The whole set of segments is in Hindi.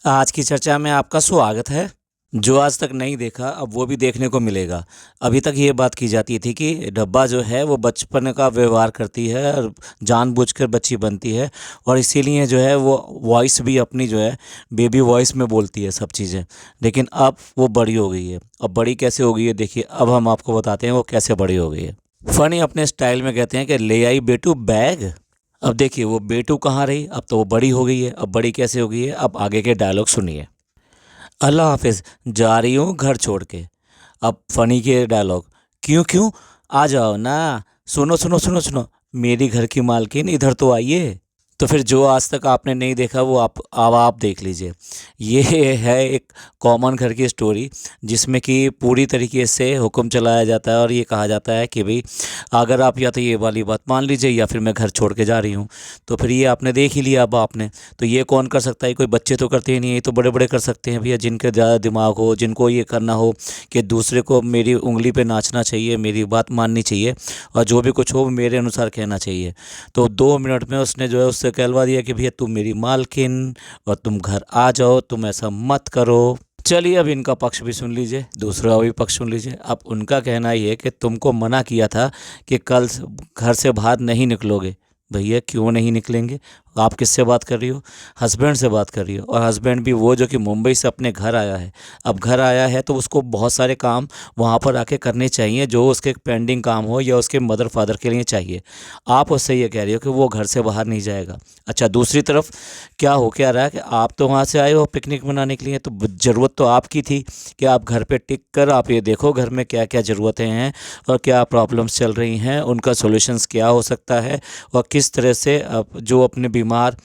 आज की चर्चा में आपका स्वागत है। जो आज तक नहीं देखा अब वो भी देखने को मिलेगा। अभी तक ये बात की जाती थी कि डब्बा जो है वो बचपन का व्यवहार करती है और जानबूझकर बच्ची बनती है, और इसीलिए जो है वो वॉइस भी अपनी जो है बेबी वॉइस में बोलती है सब चीज़ें। लेकिन अब वो बड़ी हो गई है। अब बड़ी कैसे हो गई है, देखिए अब हम आपको बताते हैं वो कैसे बड़ी हो गई है। फ़नी अपने स्टाइल में कहते हैं कि ले आई बेटू बैग। अब देखिए वो बेटू कहाँ रही, अब तो वो बड़ी हो गई है। अब बड़ी कैसे हो गई है, अब आगे के डायलॉग सुनिए। अल्लाह हाफिज़, जा रही हूँ घर छोड़ के। अब फ़नी के डायलॉग। क्यों क्यों, आ जाओ ना। सुनो सुनो सुनो सुनो, मेरी घर की मालकिन इधर तो आइए। तो फिर जो आज तक आपने नहीं देखा वो आप अब आप देख लीजिए। ये है एक कॉमन घर की स्टोरी, जिसमें कि पूरी तरीके से हुक्म चलाया जाता है और ये कहा जाता है कि भाई अगर आप या तो ये वाली बात मान लीजिए या फिर मैं घर छोड़ के जा रही हूँ। तो फिर ये आपने देख ही लिया। अब आपने तो ये कौन कर सकता है, कोई बच्चे तो करते ही नहीं है, ये तो बड़े बड़े कर सकते हैं भैया, जिनके ज़्यादा दिमाग हो, जिनको ये करना हो कि दूसरे को मेरी उंगली पे नाचना चाहिए, मेरी बात माननी चाहिए और जो भी कुछ हो वो मेरे अनुसार कहना चाहिए। तो 2 मिनट में उसने जो है उससे कहलवा दिया कि भैया तुम मेरी मालकिन और तुम घर आ जाओ, तुम ऐसा मत करो। चलिए अब इनका पक्ष भी सुन लीजिए, दूसरा भी पक्ष सुन लीजिए। अब उनका कहना ये है कि तुमको मना किया था कि कल घर से बाहर नहीं निकलोगे। भैया क्यों नहीं निकलेंगे, आप किससे बात कर रही हो? हस्बैंड से बात कर रही हो, और हस्बैंड भी वो जो कि मुंबई से अपने घर आया है। अब घर आया है तो उसको बहुत सारे काम वहाँ पर आके करने चाहिए, जो उसके पेंडिंग काम हो या उसके मदर फादर के लिए चाहिए। आप उससे ये कह रही हो कि वो घर से बाहर नहीं जाएगा। अच्छा, दूसरी तरफ क्या रहा है कि आप तो वहाँ से आए हो पिकनिक मनाने के लिए, तो ज़रूरत तो आपकी थी कि आप घर पे टिक कर आप ये देखो घर में क्या क्या ज़रूरतें हैं और क्या प्रॉब्लम्स चल रही हैं, उनका सॉल्यूशंस क्या हो सकता है, और किस तरह से आप जो अपने बीमार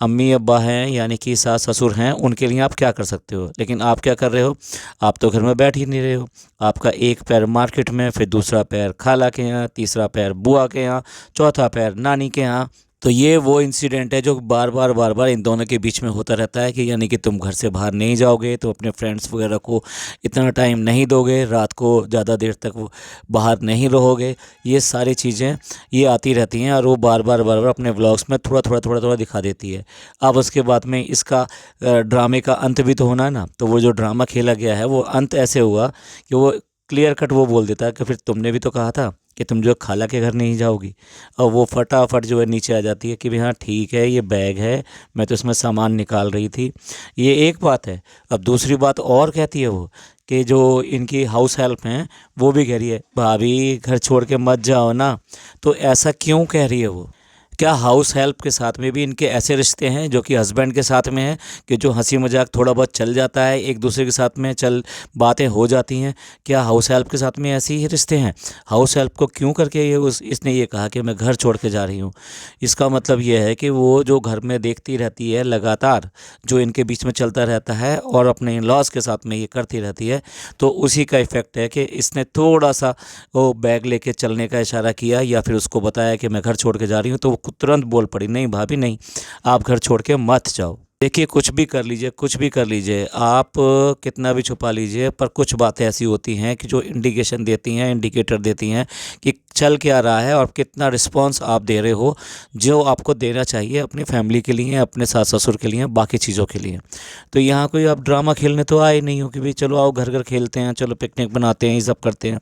अम्मी अब्बा हैं यानी कि सास ससुर हैं उनके लिए आप क्या कर सकते हो। लेकिन आप क्या कर रहे हो, आप तो घर में बैठ ही नहीं रहे हो। आपका एक पैर मार्केट में, फिर दूसरा पैर खाला के यहाँ, तीसरा पैर बुआ के यहाँ, चौथा पैर नानी के यहाँ। तो ये वो इंसिडेंट है जो बार बार इन दोनों के बीच में होता रहता है कि यानी कि तुम घर से बाहर नहीं जाओगे, तो अपने फ्रेंड्स वगैरह को इतना टाइम नहीं दोगे, रात को ज़्यादा देर तक वो बाहर नहीं रहोगे। ये सारी चीज़ें ये आती रहती हैं और वो बार बार अपने व्लॉग्स में थोड़ा दिखा देती है। अब उसके बाद में इसका ड्रामे का अंत भी तो होना है ना। तो वो जो ड्रामा खेला गया है वो अंत ऐसे हुआ कि वो क्लियर कट वो बोल देता है कि फिर तुमने भी तो कहा था कि तुम जो खाला के घर नहीं जाओगी। और वो फटाफट जो है नीचे आ जाती है कि भाई हाँ ठीक है, ये बैग है, मैं तो इसमें सामान निकाल रही थी। ये एक बात है। अब दूसरी बात और कहती है वो कि जो इनकी हाउस हेल्प हैं वो भी कह रही है भाभी घर छोड़ के मत जाओ ना। तो ऐसा क्यों कह रही है वो? क्या हाउस हेल्प के साथ में भी इनके ऐसे रिश्ते हैं जो कि हस्बैंड के साथ में हैं कि जो हंसी मजाक थोड़ा बहुत चल जाता है, एक दूसरे के साथ में चल बातें हो जाती हैं? क्या हाउस हेल्प के साथ में ऐसे ही रिश्ते हैं? हाउस हेल्प को क्यों करके ये इसने ये कहा कि मैं घर छोड़ के जा रही हूँ? इसका मतलब ये है कि वो जो घर में देखती रहती है लगातार, जो इनके बीच में चलता रहता है और अपने इन लॉज के साथ में ये करती रहती है, तो उसी का इफ़ेक्ट है कि इसने थोड़ा सा वो बैग लेके चलने का इशारा किया या फिर उसको बताया कि मैं घर छोड़ के जा रही हूँ, तो वो तुरंत बोल पड़ी नहीं भाभी नहीं, आप घर छोड़ के मत जाओ। देखिए कुछ भी कर लीजिए, कुछ भी कर लीजिए आप, कितना भी छुपा लीजिए, पर कुछ बातें ऐसी होती हैं कि जो इंडिकेशन देती हैं, इंडिकेटर देती हैं कि चल क्या रहा है और कितना रिस्पांस आप दे रहे हो, जो आपको देना चाहिए अपनी फैमिली के लिए, अपने सास ससुर के लिए, बाकी चीज़ों के लिए। तो यहाँ कोई आप ड्रामा खेलने तो आए नहीं हो कि भाई चलो आओ घर घर खेलते हैं, चलो पिकनिक बनाते हैं, ये सब करते हैं।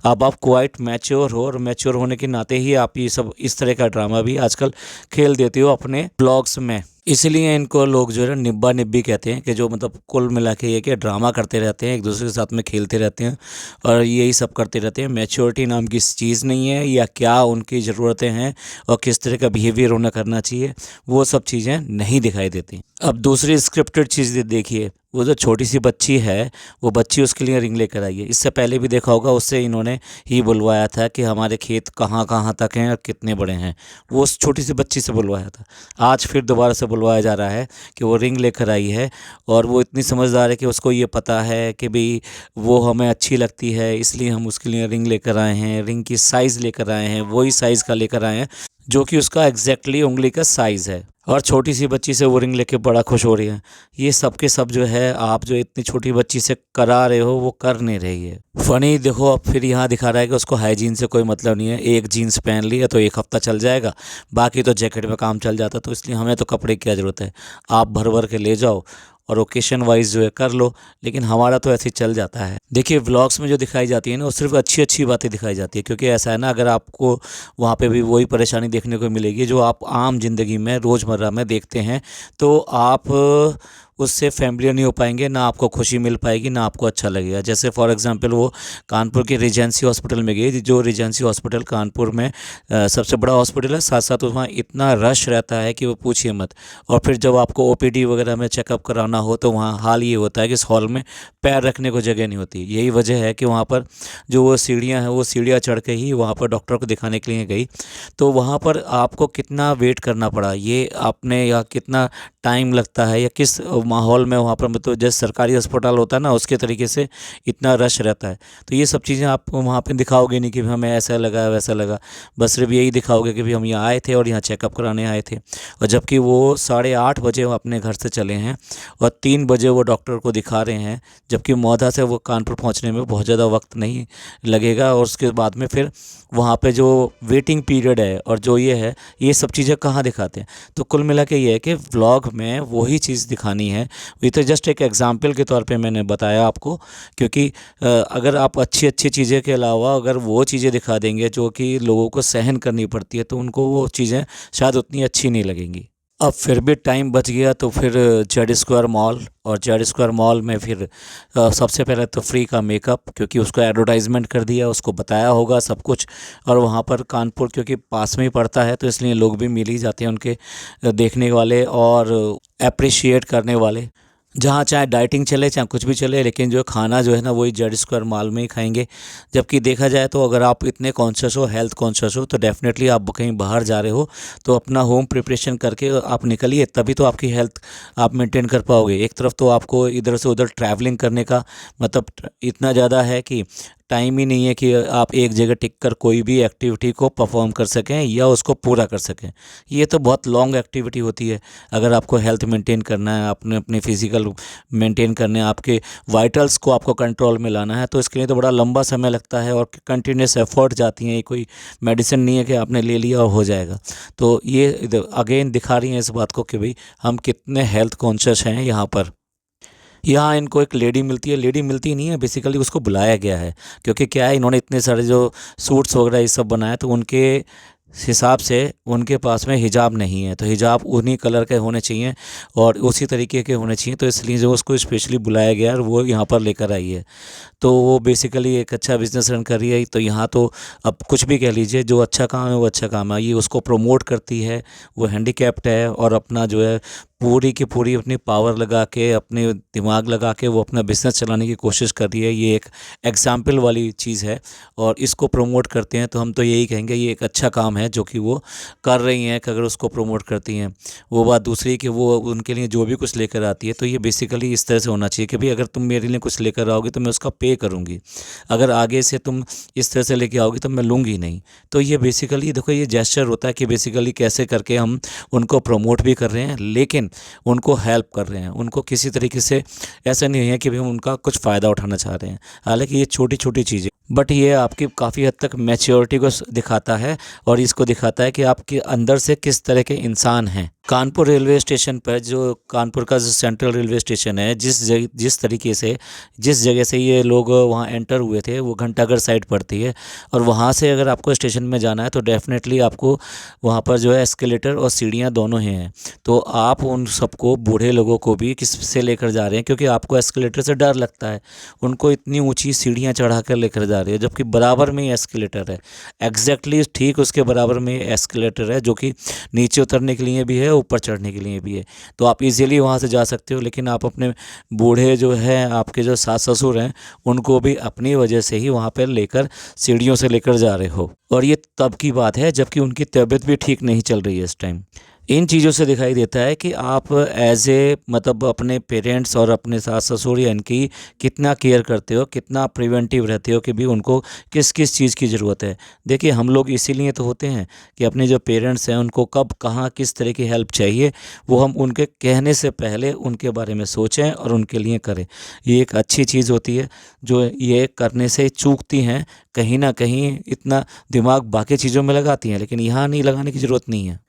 अब आप क्वाइट मैच्योर हो और मैच्योर होने के नाते ही आप ये सब इस तरह का ड्रामा भी आजकल खेल देते हो अपने ब्लॉग्स में। इसलिए इनको लोग जो है ना निब्बा निब्बी कहते हैं कि जो मतलब कुल मिला के ये कि ड्रामा करते रहते हैं, एक दूसरे के साथ में खेलते रहते हैं और यही सब करते रहते हैं। मैच्योरिटी नाम की चीज़ नहीं है, या क्या उनकी ज़रूरतें हैं और किस तरह का बिहेवियर उन्हें करना चाहिए, वो सब चीज़ें नहीं दिखाई देती। अब दूसरी स्क्रिप्टेड चीज़ देखिए, वो जो छोटी सी बच्ची है वो बच्ची उसके लिए रिंग लेकर आई है। इससे पहले भी देखा होगा, उससे इन्होंने ही बुलवाया था कि हमारे खेत कहाँ कहाँ तक हैं और कितने बड़े हैं, वो उस छोटी सी बच्ची से बुलवाया था। आज फिर दोबारा से बुलवाया जा रहा है कि वो रिंग लेकर आई है, और वो इतनी समझदार है कि उसको ये पता है कि भाई वो हमें अच्छी लगती है, इसलिए हम उसके लिए रिंग लेकर आए हैं। रिंग की साइज़ लेकर आए हैं, वही साइज़ का लेकर आए हैं जो कि उसका एग्जैक्टली उंगली का साइज़ है, और छोटी सी बच्ची से वो रिंग लेके बड़ा खुश हो रही है। ये सब के सब जो है आप जो इतनी छोटी बच्ची से करा रहे हो वो कर नहीं रही है। फ़नी देखो अब फिर यहाँ दिखा रहा है कि उसको हाइजीन से कोई मतलब नहीं है। एक जीन्स पहन ली है तो एक हफ्ता चल जाएगा, बाकी तो जैकेट में काम चल जाता, तो इसलिए हमें तो कपड़े की क्या ज़रूरत है, आप भर भर के ले जाओ और ओकेशन वाइज जो है कर लो, लेकिन हमारा तो ऐसे ही चल जाता है। देखिए व्लॉग्स में जो दिखाई जाती है ना, वो सिर्फ अच्छी अच्छी बातें दिखाई जाती है, क्योंकि ऐसा है ना, अगर आपको वहाँ पे भी वही परेशानी देखने को मिलेगी जो आप आम जिंदगी में रोज़मर्रा में देखते हैं, तो आप उससे फैमिलियर नहीं हो पाएंगे, ना आपको खुशी मिल पाएगी, ना आपको अच्छा लगेगा। जैसे फॉर एग्जांपल वो कानपुर के रिजेंसी हॉस्पिटल में गई, जो रिजेंसी हॉस्पिटल कानपुर में सबसे बड़ा हॉस्पिटल है, साथ साथ वहाँ इतना रश रहता है कि वो पूछिए मत। और फिर जब आपको ओपीडी वगैरह में चेकअप कराना हो तो वहाँ हाल ये होता है कि इस हॉल में पैर रखने को जगह नहीं होती। यही वजह है कि वहाँ पर जो वो सीढ़ियाँ हैं, वो सीढ़ियाँ चढ़ के ही वहाँ पर डॉक्टर को दिखाने के लिए गई, तो वहाँ पर आपको कितना वेट करना पड़ा ये आपने, या कितना टाइम लगता है, या किस माहौल में वहाँ पर, मतलब जैसे सरकारी अस्पताल होता है ना, उसके तरीके से इतना रश रहता है। तो ये सब चीज़ें आप वहाँ पे दिखाओगे नहीं कि हमें ऐसा लगा वैसा लगा, बस सिर्फ यही दिखाओगे कि भाई हम यहाँ आए थे और यहाँ चेकअप कराने आए थे। और जबकि वो 8:30 बजे वो अपने घर से चले हैं और 3 बजे वो डॉक्टर को दिखा रहे हैं, जबकि मौधा से वो कानपुर पहुँचने में बहुत ज़्यादा वक्त नहीं लगेगा। और उसके बाद में फिर वहाँ पे जो वेटिंग पीरियड है और जो ये है, ये सब चीज़ें कहाँ दिखाते हैं। तो कुल मिला के ये है कि व्लॉग में वही चीज़ दिखानी है। ये तो जस्ट एक एग्जांपल के तौर पे मैंने बताया आपको, क्योंकि अगर आप अच्छी अच्छी चीज़ें के अलावा अगर वो चीज़ें दिखा देंगे जो कि लोगों को सहन करनी पड़ती है, तो उनको वो चीज़ें शायद उतनी अच्छी नहीं लगेंगी। अब फिर भी टाइम बच गया तो फिर जेड स्क्वायर मॉल, और जेड स्क्वायर मॉल में फिर सबसे पहले तो फ्री का मेकअप, क्योंकि उसको एडवर्टाइजमेंट कर दिया, उसको बताया होगा सब कुछ। और वहाँ पर कानपुर क्योंकि पास में ही पड़ता है, तो इसलिए लोग भी मिल ही जाते हैं उनके देखने वाले और अप्रिशिएट करने वाले। जहाँ चाहे डाइटिंग चले चाहे कुछ भी चले, लेकिन जो खाना जो है ना वही जेड स्क्वायर मॉल में ही खाएंगे। जबकि देखा जाए तो अगर आप इतने कॉन्शियस हो, हेल्थ कॉन्शियस हो, तो डेफिनेटली आप कहीं बाहर जा रहे हो तो अपना होम प्रिपरेशन करके आप निकलिए, तभी तो आपकी हेल्थ आप मेंटेन कर पाओगे। एक तरफ तो आपको इधर से उधर ट्रैवलिंग करने का मतलब इतना ज़्यादा है कि टाइम ही नहीं है कि आप एक जगह टिक कर कोई भी एक्टिविटी को परफॉर्म कर सकें या उसको पूरा कर सकें। ये तो बहुत लॉन्ग एक्टिविटी होती है। अगर आपको हेल्थ मेंटेन करना है, अपने अपने फिजिकल मेंटेन करने हैं, आपके वाइटल्स को आपको कंट्रोल में लाना है, तो इसके लिए तो बड़ा लंबा समय लगता है और कंटिन्यूस एफर्ट जाती हैं। ये कोई मेडिसिन नहीं है कि आपने ले लिया और हो जाएगा। तो ये अगेन दिखा रही हैं इस बात को कि भाई हम कितने हेल्थ कॉन्शियस हैं यहाँ पर। यहाँ इनको एक लेडी मिलती है, लेडी मिलती नहीं है, बेसिकली उसको बुलाया गया है, क्योंकि क्या है, इन्होंने इतने सारे जो सूट्स वगैरह ये सब बनाए, तो उनके हिसाब से उनके पास में हिजाब नहीं है, तो हिजाब उन्हीं कलर के होने चाहिए और उसी तरीके के होने चाहिए, तो इसलिए जो उसको स्पेशली बुलाया गया और वो यहाँ पर लेकर आई है। तो वो बेसिकली एक अच्छा बिजनेस रन कर रही है। तो यहाँ तो अब कुछ भी कह लीजिए, जो अच्छा काम है वो अच्छा काम है, ये उसको प्रमोट करती है। वो हैंडीकैप्ड है और अपना जो है पूरी की पूरी अपनी पावर लगा के, अपने दिमाग लगा के वो अपना बिज़नेस चलाने की कोशिश कर रही है। ये एक एग्जाम्पल वाली चीज़ है और इसको प्रमोट करते हैं, तो हम तो यही कहेंगे ये एक अच्छा काम है जो कि वो कर रही हैं, कि अगर उसको प्रमोट करती हैं। वो बात दूसरी कि वो उनके लिए जो भी कुछ लेकर आती है, तो ये बेसिकली इस तरह से होना चाहिए कि भाई अगर तुम मेरे लिए कुछ लेकर आओगे तो मैं उसका पे करूँगी, अगर आगे से तुम इस तरह से लेके आओगी तो मैं लूँगी नहीं। तो ये बेसिकली देखो, ये जेस्चर होता है कि बेसिकली कैसे करके हम उनको प्रमोट भी कर रहे हैं, लेकिन उनको हेल्प कर रहे हैं। उनको किसी तरीके से ऐसा नहीं है कि भाई हम उनका कुछ फ़ायदा उठाना चाह रहे हैं। हालांकि ये छोटी छोटी चीज़ें, बट ये आपकी काफ़ी हद तक मैच्योरिटी को दिखाता है और इसको दिखाता है कि आपके अंदर से किस तरह के इंसान हैं। कानपुर रेलवे स्टेशन पर, जो कानपुर का जो सेंट्रल रेलवे स्टेशन है, जिस तरीके से जिस जगह से ये लोग वहाँ एंटर हुए थे, वो घंटाघर साइड पड़ती है। और वहाँ से अगर आपको स्टेशन में जाना है तो डेफिनेटली आपको वहाँ पर जो है एस्केलेटर और सीढ़ियाँ दोनों ही हैं। तो आप उन सबको, बूढ़े लोगों को भी किस से लेकर जा रहे हैं, क्योंकि आपको एस्केलेटर से डर लगता है, उनको इतनी ऊंची सीढ़ियाँ चढ़ा कर लेकर जा रही है, जबकि बराबर में ही एस्केलेटर है। एग्जैक्टली ठीक उसके बराबर में एस्केलेटर है, जो कि नीचे उतरने के लिए भी है, ऊपर चढ़ने के लिए भी है। तो आप इजीली वहाँ से जा सकते हो। लेकिन आप अपने बूढ़े जो हैं, आपके जो सास ससुर हैं, उनको भी अपनी वजह से ही वहाँ पर लेकर, सीढ़ियों से लेकर जा रहे हो। और ये तब की बात है जबकि उनकी तबीयत भी ठीक नहीं चल रही है इस टाइम। इन चीज़ों से दिखाई देता है कि आप एज ए मतलब अपने पेरेंट्स और अपने सास ससुर या इनकी कितना केयर करते हो, कितना प्रिवेंटिव रहते हो कि भी उनको किस किस चीज़ की ज़रूरत है। देखिए हम लोग इसीलिए तो होते हैं कि अपने जो पेरेंट्स हैं उनको कब कहाँ किस तरह की हेल्प चाहिए, वो हम उनके कहने से पहले उनके बारे में सोचें और उनके लिए करें। ये एक अच्छी चीज़ होती है जो ये करने से चूकती हैं, कहीं ना कहीं इतना दिमाग बाकी चीज़ों में लगाती हैं, लेकिन यहाँ नहीं लगाने की ज़रूरत नहीं है।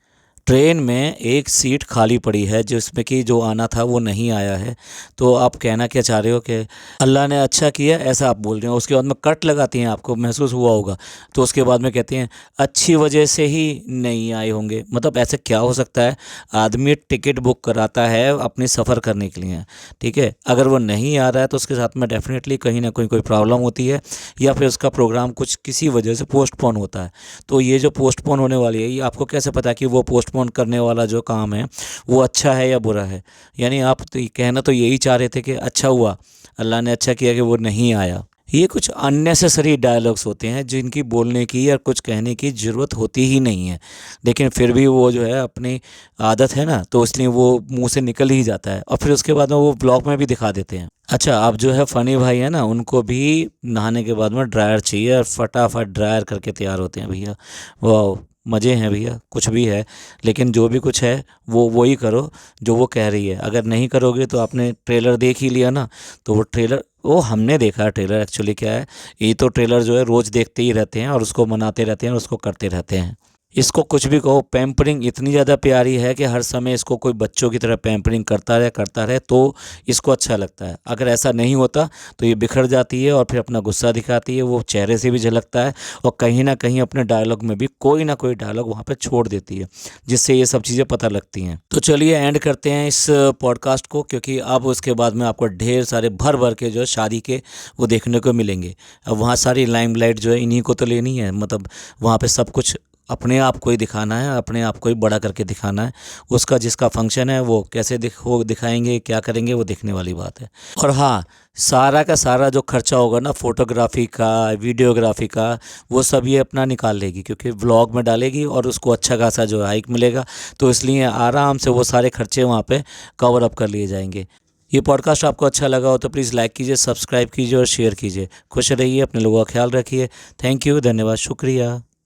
ट्रेन में एक सीट खाली पड़ी है जिसमें कि जो आना था वो नहीं आया है। तो आप कहना क्या चाह रहे हो कि अल्लाह ने अच्छा किया, ऐसा आप बोल रहे हो। उसके बाद में कट लगाती हैं, आपको महसूस हुआ होगा। तो उसके बाद में कहती हैं अच्छी वजह से ही नहीं आए होंगे। मतलब ऐसे क्या हो सकता है? आदमी टिकट बुक कराता है अपनी सफ़र करने के लिए, ठीक है। अगर वो नहीं आ रहा है तो उसके साथ में डेफिनेटली कहीं ना कहीं कोई प्रॉब्लम होती है, या फिर उसका प्रोग्राम कुछ किसी वजह से पोस्टपोन होता है। तो ये जो पोस्टपोन होने वाली है, ये आपको कैसे पता कि वो पोस्टपोन करने वाला जो काम है वो अच्छा है या बुरा है? यानी आप तो कहना तो यही चाह रहे थे कि अच्छा हुआ, अल्लाह ने अच्छा किया कि वो नहीं आया। ये कुछ अननेसेसरी डायलॉग्स होते हैं जिनकी बोलने की या कुछ कहने की ज़रूरत होती ही नहीं है, लेकिन फिर भी वो जो है अपनी आदत है ना, तो इसलिए वो मुंह से निकल ही जाता है और फिर उसके बाद में वो ब्लॉग में भी दिखा देते हैं। अच्छा, आप जो है फ़नी भाई है ना, उनको भी नहाने के बाद में ड्रायर चाहिए और फटाफट ड्रायर करके तैयार होते हैं भैया। वाह, मज़े हैं भैया, कुछ भी है। लेकिन जो भी कुछ है वो वही करो जो वो कह रही है। अगर नहीं करोगे तो आपने ट्रेलर देख ही लिया ना। तो वो ट्रेलर, वो हमने देखा है ट्रेलर। एक्चुअली क्या है, ये तो ट्रेलर जो है रोज़ देखते ही रहते हैं और उसको मनाते रहते हैं और उसको करते रहते हैं। इसको कुछ भी कहो, पैम्परिंग इतनी ज़्यादा प्यारी है कि हर समय इसको कोई बच्चों की तरह पैम्परिंग करता रहे तो इसको अच्छा लगता है। अगर ऐसा नहीं होता तो ये बिखर जाती है और फिर अपना गुस्सा दिखाती है। वो चेहरे से भी झलकता है और कहीं ना कहीं अपने डायलॉग में भी कोई ना कोई डायलॉग वहाँ पे छोड़ देती है, जिससे ये सब चीज़ें पता लगती हैं। तो चलिए एंड करते हैं इस पॉडकास्ट को, क्योंकि अब उसके बाद में आपको ढेर सारे भर भर के जो है शादी के वो देखने को मिलेंगे। अब वहाँ सारी लाइमलाइट जो है इन्हीं को तो लेनी है। मतलब वहाँ पे सब कुछ अपने आप को ही दिखाना है, अपने आप को ही बड़ा करके दिखाना है। उसका जिसका फंक्शन है वो कैसे दिखाएंगे, क्या करेंगे, वो देखने वाली बात है। और हाँ, सारा का सारा जो खर्चा होगा ना, फ़ोटोग्राफ़ी का, वीडियोग्राफ़ी का, वो सब ये अपना निकाल लेगी, क्योंकि व्लॉग में डालेगी और उसको अच्छा खासा जो हाइक मिलेगा। तो इसलिए आराम से वो सारे खर्चे वहाँ पे कवर अप कर लिए जाएंगे। ये पॉडकास्ट आपको अच्छा लगा हो तो प्लीज़ लाइक कीजिए, सब्सक्राइब कीजिए और शेयर कीजिए। खुश रहिए, अपने लोगों का ख्याल रखिए। थैंक यू, धन्यवाद, शुक्रिया।